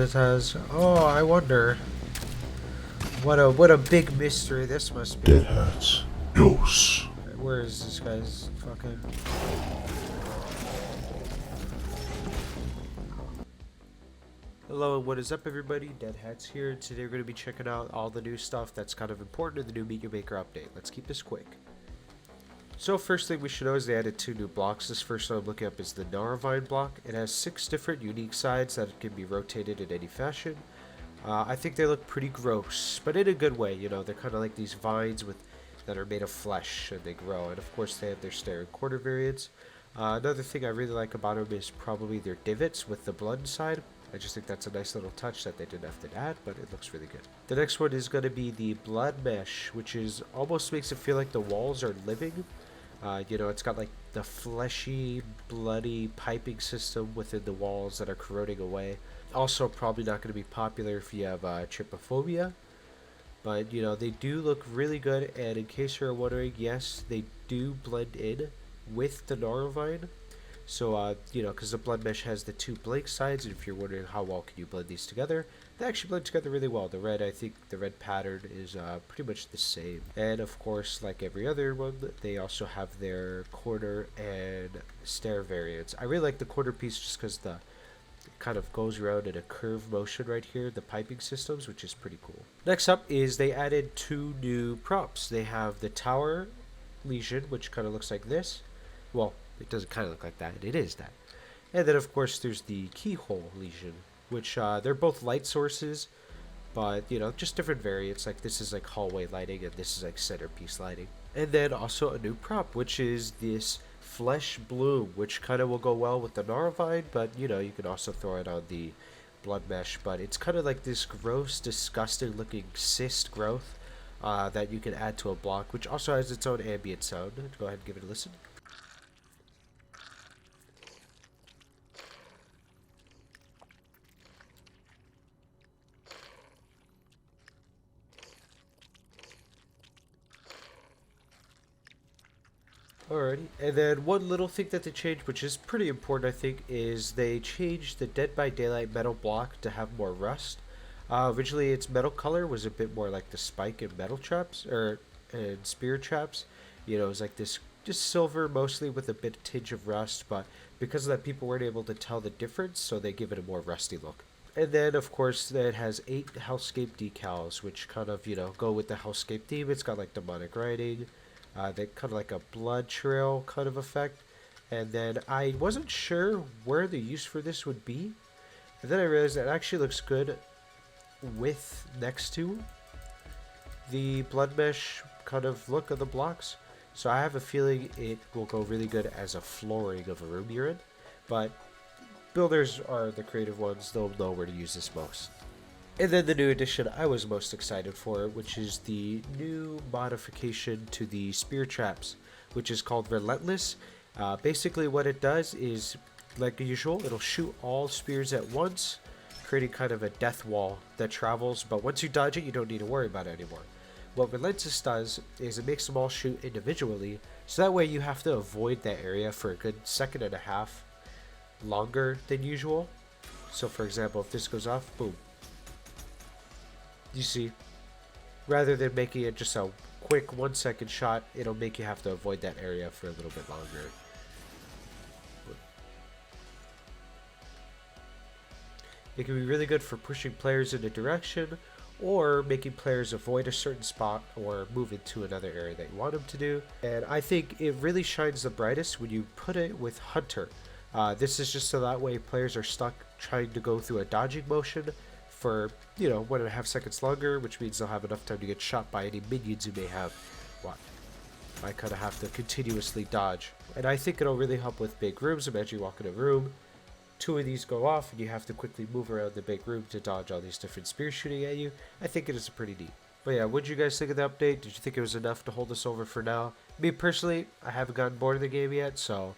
It has. Oh, I wonder. What a big mystery this must be. DeadHatz. Dos. Where is this guy's fucking? Hello and what is up, everybody? DeadHatz here. Today we're going to be checking out all the new stuff that's kind of important in the new Meet Your Maker update. Let's keep this quick. So first thing we should know is they added 2 new blocks. This first one I'm looking up is the Narvine block. It has 6 different unique sides that can be rotated in any fashion. I think they look pretty gross, but in a good way. You know, they're kind of like these vines that are made of flesh and they grow. And of course they have their stair and quarter variants. Another thing I really like about them is probably their divots with the blood inside. I just think that's a nice little touch that they didn't have to add, but it looks really good. The next one is going to be the blood mesh, which is almost makes it feel like the walls are living. You know, it's got like the fleshy, bloody piping system within the walls that are corroding away. Also, probably not going to be popular if you have trypophobia. But, you know, they do look really good. And in case you're wondering, yes, they do blend in with the Narvine. So, you know, because the blood mesh has the 2 blank sides. And if you're wondering how well can you blend these together, they actually blend together really well. The red, I think the red pattern is pretty much the same. And of course, like every other one, they also have their corner and stair variants. I really like the corner piece just because the kind of goes around in a curve motion right here, the piping systems, which is pretty cool. Next up is they added 2 new props. They have the tower lesion, which kind of looks like this. Well, it doesn't kind of look like that, it is that. And then of course there's the keyhole lesion, which they're both light sources, but you know, just different variants. Like this is like hallway lighting and this is like centerpiece lighting. And then also a new prop, which is this flesh bloom, which kind of will go well with the Narvine, but you know, you can also throw it on the blood mesh. But it's kind of like this gross, disgusting looking cyst growth that you can add to a block, which also has its own ambient sound. Go ahead and give it a listen. Alrighty, and then one little thing that they changed, which is pretty important, I think, is they changed the Dead by Daylight metal block to have more rust. Originally, its metal color was a bit more like the spike in metal traps, or in spear traps. You know, it was like this, just silver mostly with a bit of tinge of rust, but because of that, people weren't able to tell the difference, so they give it a more rusty look. And then, of course, it has 8 Hellscape decals, which kind of, you know, go with the Hellscape theme. It's got like demonic writing. They kind of like a blood trail kind of effect. And then I wasn't sure where the use for this would be. And then I realized that it actually looks good with next to the blood mesh kind of look of the blocks. So I have a feeling it will go really good as a flooring of a room you're in. But builders are the creative ones. They'll know where to use this most. And then the new addition I was most excited for, which is the new modification to the spear traps, which is called Relentless. Basically what it does is, like usual, it'll shoot all spears at once, creating kind of a death wall that travels, but once you dodge it, you don't need to worry about it anymore. What Relentless does is it makes them all shoot individually, so that way you have to avoid that area for a good 1.5 seconds longer than usual. So for example, if this goes off, boom. You see, rather than making it just a quick 1 second shot, it'll make you have to avoid that area for a little bit longer. It can be really good for pushing players in a direction or making players avoid a certain spot or move into another area that you want them to do. And I think it really shines the brightest when you put it with Hunter. This is just so that way players are stuck trying to go through a dodging motion for, you know, 1.5 seconds longer, which means they'll have enough time to get shot by any minions who may have what I kind of have to continuously dodge. And I think it'll really help with big rooms. Imagine you walk in a room, 2 of these go off, and you have to quickly move around the big room to dodge all these different spears shooting at you. I think it is pretty neat. But yeah, what did you guys think of the update? Did you think it was enough to hold us over for now? Me personally, I haven't gotten bored of the game yet, so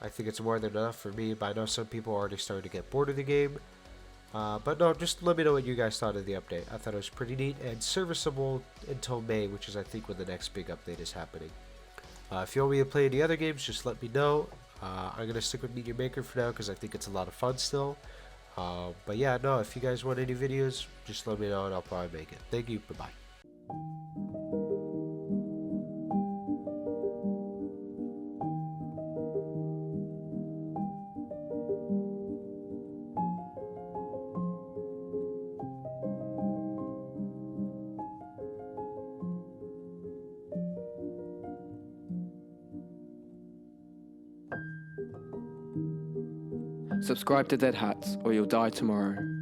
I think it's more than enough for me. But I know some people are already starting to get bored of the game. But no, just let me know what you guys thought of the update. I thought it was pretty neat and serviceable until May, which is I think when the next big update is happening. If you want me to play any other games, just let me know. I'm going to stick with Meet Your Maker for now because I think it's a lot of fun still. But yeah, no, if you guys want any videos, just let me know and I'll probably make it. Thank you. Bye-bye. Subscribe to DeadHatz or you'll die tomorrow.